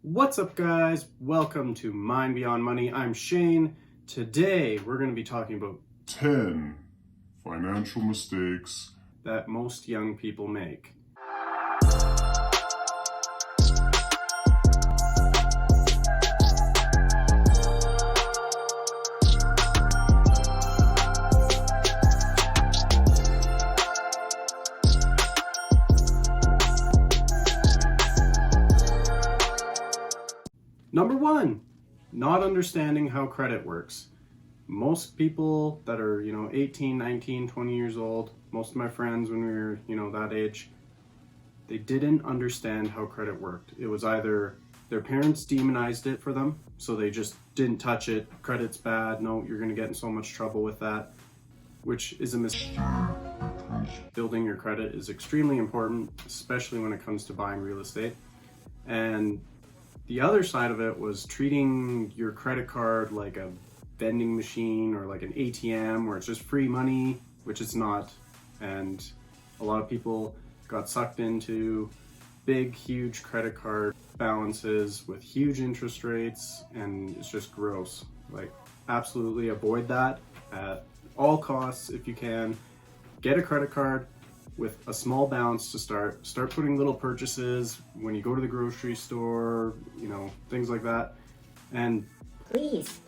What's up, guys? Welcome to Mind Beyond Money. I'm Shane. Today we're going to be talking about 10 financial mistakes that most young people make. Number one, not understanding how credit works. Most people that are, 18, 19, 20 years old, most of my friends when we were, that age, they didn't understand how credit worked. It was either their parents demonized it for them, so they just didn't touch it. Credit's bad. No, you're going to get in so much trouble with that, which is a mistake. Building your credit is extremely important, especially when it comes to buying real estate. And the other side of it was treating your credit card like a vending machine or like an ATM where it's just free money, which it's not. And a lot of people got sucked into big, huge credit card balances with huge interest rates, and it's just gross. Like, absolutely avoid that at all costs if you can. Get a credit card with a small balance to start putting little purchases when you go to the grocery store, things like that. And please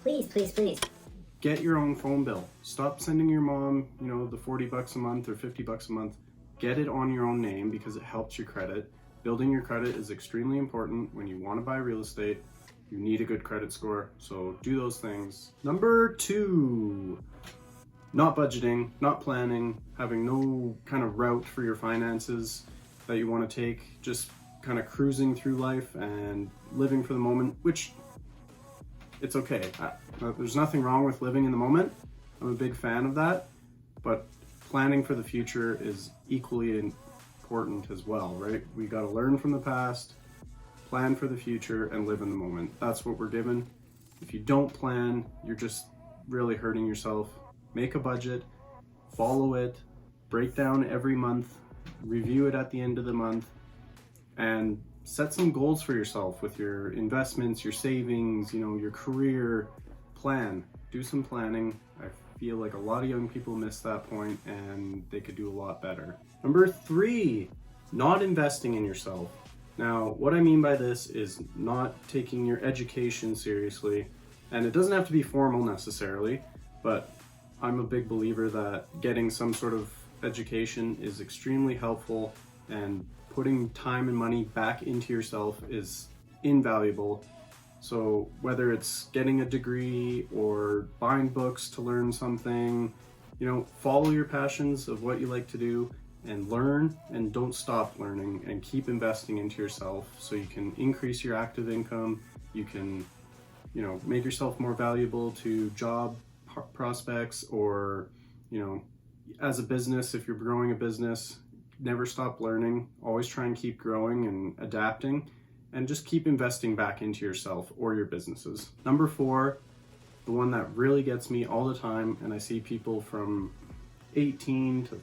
get your own phone bill. Stop sending your mom, the $40 a month or $50 a month. Get it on your own name because it helps your credit. Building your credit is extremely important when you want to buy real estate. You need a good credit score, so do those things. Number two, not budgeting, not planning, having no kind of route for your finances that you want to take, just kind of cruising through life and living for the moment, which it's okay. There's nothing wrong with living in the moment. I'm a big fan of that, but planning for the future is equally important as well, right? We got to learn from the past, plan for the future, and live in the moment. That's what we're given. If you don't plan, you're just really hurting yourself. Make a budget, follow it, break down every month, review it at the end of the month, and set some goals for yourself with your investments, your savings, your career plan. Do some planning. I feel like a lot of young people miss that point and they could do a lot better. Number three, not investing in yourself. Now, what I mean by this is not taking your education seriously, and it doesn't have to be formal necessarily, but I'm a big believer that getting some sort of education is extremely helpful, and putting time and money back into yourself is invaluable. So whether it's getting a degree or buying books to learn something, follow your passions of what you like to do and learn, and don't stop learning, and keep investing into yourself so you can increase your active income. You can, make yourself more valuable to job prospects, or as a business, if you're growing a business, never stop learning. Always try and keep growing and adapting, and just keep investing back into yourself or your businesses. Number four, the one that really gets me all the time, and I see people from 18 to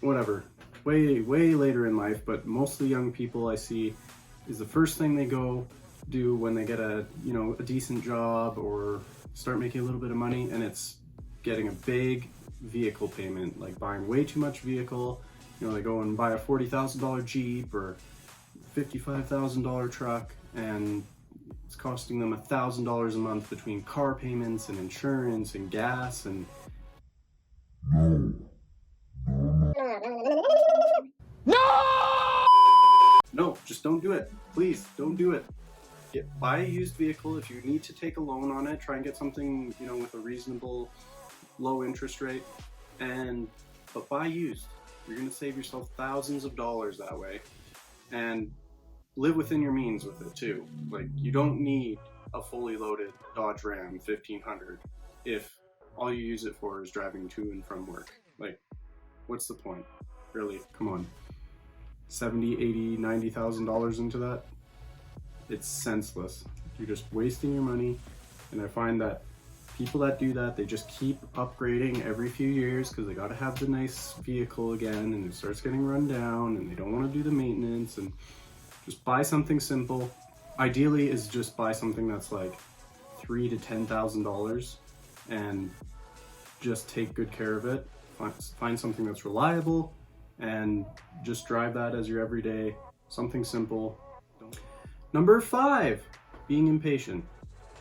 whatever, way later in life, but mostly young people I see, is the first thing they go do when they get a decent job or start making a little bit of money, and it's getting a big vehicle payment, like buying way too much vehicle. They go and buy a $40,000 Jeep or $55,000 truck, and it's costing them $1,000 a month between car payments and insurance and gas. And no, just don't do it. Please don't do it. Buy a used vehicle. If you need to take a loan on it, try and get something, with a reasonable low interest rate, but buy used. You're going to save yourself thousands of dollars that way, and live within your means with it too. Like, you don't need a fully loaded Dodge Ram 1500 if all you use it for is driving to and from work. Like, what's the point? Really, come on. $70,000, $80,000, $90,000 into that? It's senseless. You're just wasting your money. And I find that people that do that, they just keep upgrading every few years because they got to have the nice vehicle again, and it starts getting run down and they don't want to do the maintenance. And just buy something simple, ideally is just buy something that's like $3,000 to $10,000 and just take good care of it. Find something that's reliable and just drive that as your everyday, something simple. Number 5, being impatient.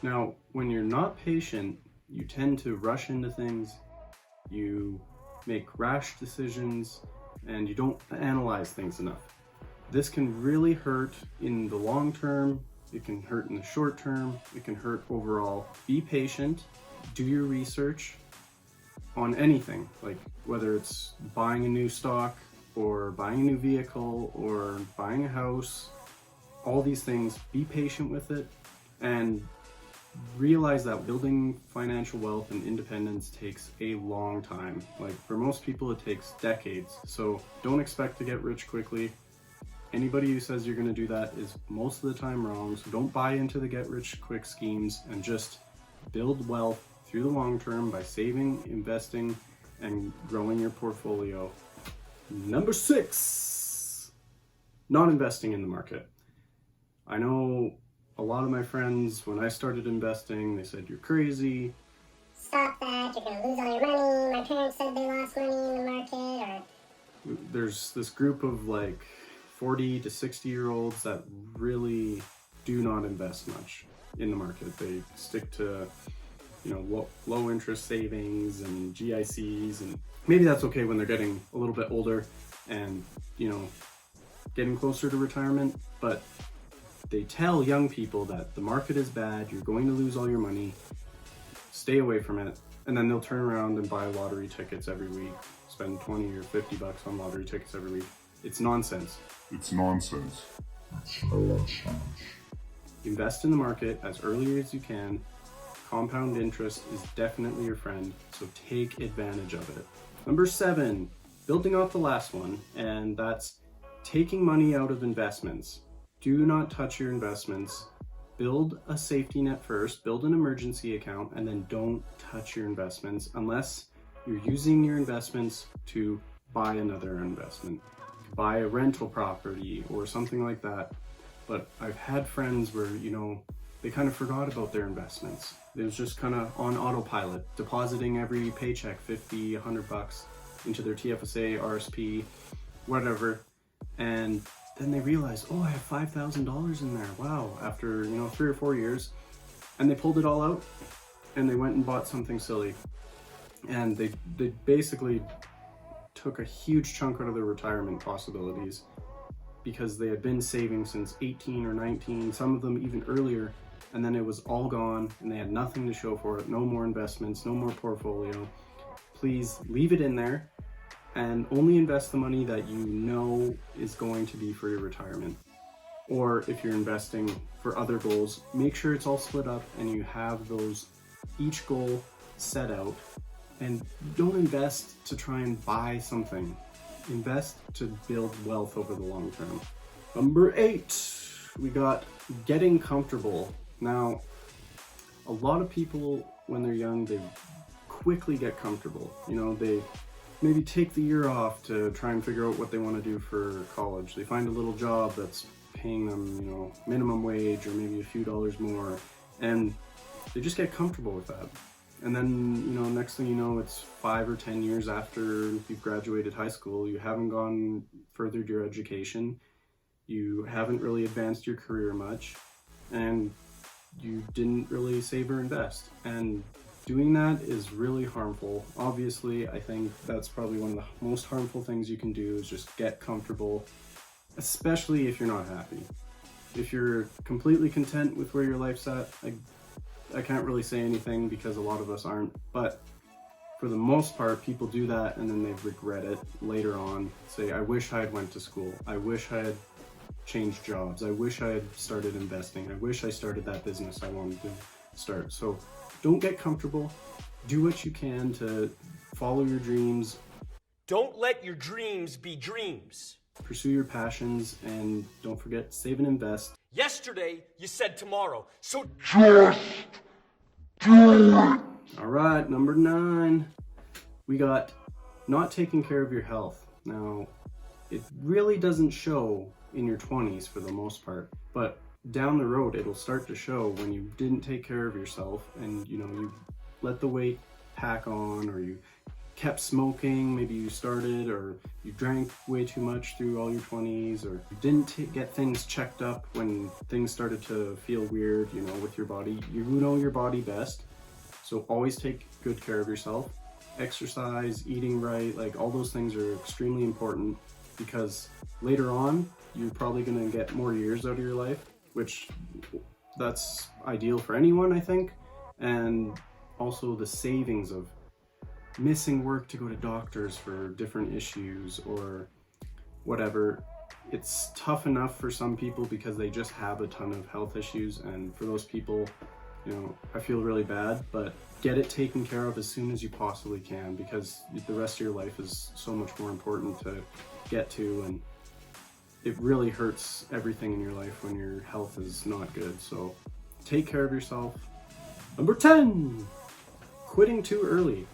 Now, when you're not patient, you tend to rush into things, you make rash decisions, and you don't analyze things enough. This can really hurt in the long term, it can hurt in the short term, it can hurt overall. Be patient, do your research on anything, like whether it's buying a new stock or buying a new vehicle or buying a house, all these things, be patient with it and realize that building financial wealth and independence takes a long time. Like for most people, it takes decades. So don't expect to get rich quickly. Anybody who says you're going to do that is most of the time wrong. So don't buy into the get rich quick schemes and just build wealth through the long term by saving, investing, and growing your portfolio. Number 6, not investing in the market. I know a lot of my friends, when I started investing, they said, you're crazy. Stop that, you're going to lose all your money. My parents said they lost money in the market. There's this group of like 40 to 60-year-olds that really do not invest much in the market. They stick to, low interest savings and GICs, and maybe that's okay when they're getting a little bit older and, getting closer to retirement, but they tell young people that the market is bad, you're going to lose all your money, stay away from it, and then they'll turn around and buy lottery tickets every week, spend 20 or 50 bucks on lottery tickets every week. It's nonsense. It's nonsense. Invest in the market as early as you can. Compound interest is definitely your friend, so take advantage of it. Number 7, building off the last one, and that's taking money out of investments. Do not touch your investments. Build a safety net first, build an emergency account, and then don't touch your investments unless you're using your investments to buy another investment, buy a rental property or something like that. But I've had friends where, they kind of forgot about their investments. It was just kind of on autopilot, depositing every paycheck, 50, 100 bucks into their TFSA, RSP, whatever. And then they realized, I have $5,000 in there. Wow, after 3 or 4 years. And they pulled it all out and they went and bought something silly. And they basically took a huge chunk out of their retirement possibilities because they had been saving since 18 or 19, some of them even earlier, and then it was all gone and they had nothing to show for it, no more investments, no more portfolio. Please leave it in there and only invest the money that you know is going to be for your retirement. Or if you're investing for other goals, make sure it's all split up and you have those, each goal set out. And don't invest to try and buy something. Invest to build wealth over the long term. Number 8, we got getting comfortable. Now, a lot of people, when they're young, they quickly get comfortable. They maybe take the year off to try and figure out what they want to do for college. They find a little job that's paying them, minimum wage or maybe a few dollars more, and they just get comfortable with that. And then, next thing you know, it's 5 or 10 years after you've graduated high school, you haven't gone furthered your education, you haven't really advanced your career much, and you didn't really save or invest. And doing that is really harmful. Obviously, I think that's probably one of the most harmful things you can do is just get comfortable, especially if you're not happy. If you're completely content with where your life's at, I can't really say anything because a lot of us aren't, but for the most part, people do that and then they regret it later on. Say, I wish I had went to school. I wish I had changed jobs. I wish I had started investing. I wish I started that business I wanted to start. So don't get comfortable. Do what you can to follow your dreams. Don't let your dreams be dreams. Pursue your passions and don't forget, save and invest. Yesterday, you said tomorrow, so Just do it. All right, number 9, we got not taking care of your health. Now, it really doesn't show in your 20s for the most part, but down the road, it'll start to show when you didn't take care of yourself and, you know, you let the weight pack on, or you kept smoking, maybe you started, or you drank way too much through all your 20s, or you didn't get things checked up when things started to feel weird, you know, with your body. You know your body best, so always take good care of yourself. Exercise, eating right, like all those things are extremely important, because later on, you're probably gonna get more years out of your life, which that's ideal for anyone, I think. And also the savings of missing work to go to doctors for different issues or whatever. It's tough enough for some people because they just have a ton of health issues, and for those people, you know, I feel really bad, but get it taken care of as soon as you possibly can, because the rest of your life is so much more important to get to, and it really hurts everything in your life when your health is not good. So take care of yourself. Number 10, quitting too early.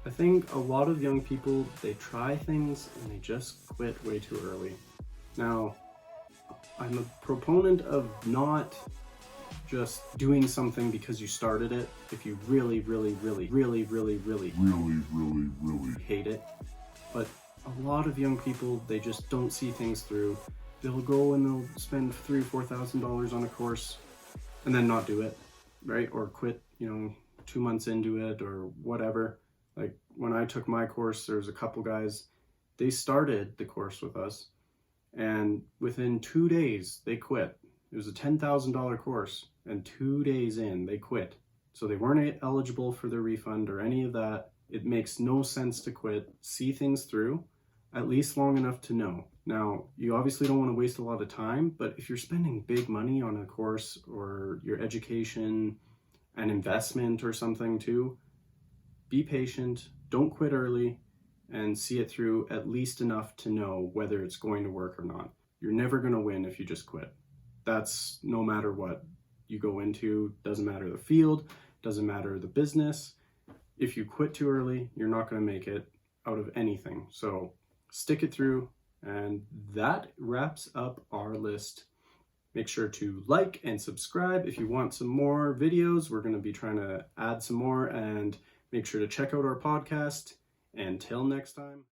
I think a lot of young people, they try things and they just quit way too early. Now, I'm a proponent of not just doing something because you started it if you really hate it. But a lot of young people, they just don't see things through. They'll go and they'll spend $3,000 or $4,000 on a course and then not do it, right? Or quit, you know, 2 months into it or whatever. Like when I took my course, there was a couple guys, they started the course with us, and within 2 days they quit. It was a $10,000 course, and 2 days in they quit. So they weren't eligible for the refund or any of that. It makes no sense to quit. See things through, at least long enough to know. Now, you obviously don't want to waste a lot of time, but if you're spending big money on a course or your education, an investment or something too, be patient, don't quit early, and see it through at least enough to know whether it's going to work or not. You're never going to win if you just quit. That's no matter what you go into, doesn't matter the field, doesn't matter the business. If you quit too early, you're not going to make it out of anything. So stick it through, and that wraps up our list. Make sure to like and subscribe if you want some more videos. We're going to be trying to add some more, and make sure to check out our podcast. Until next time.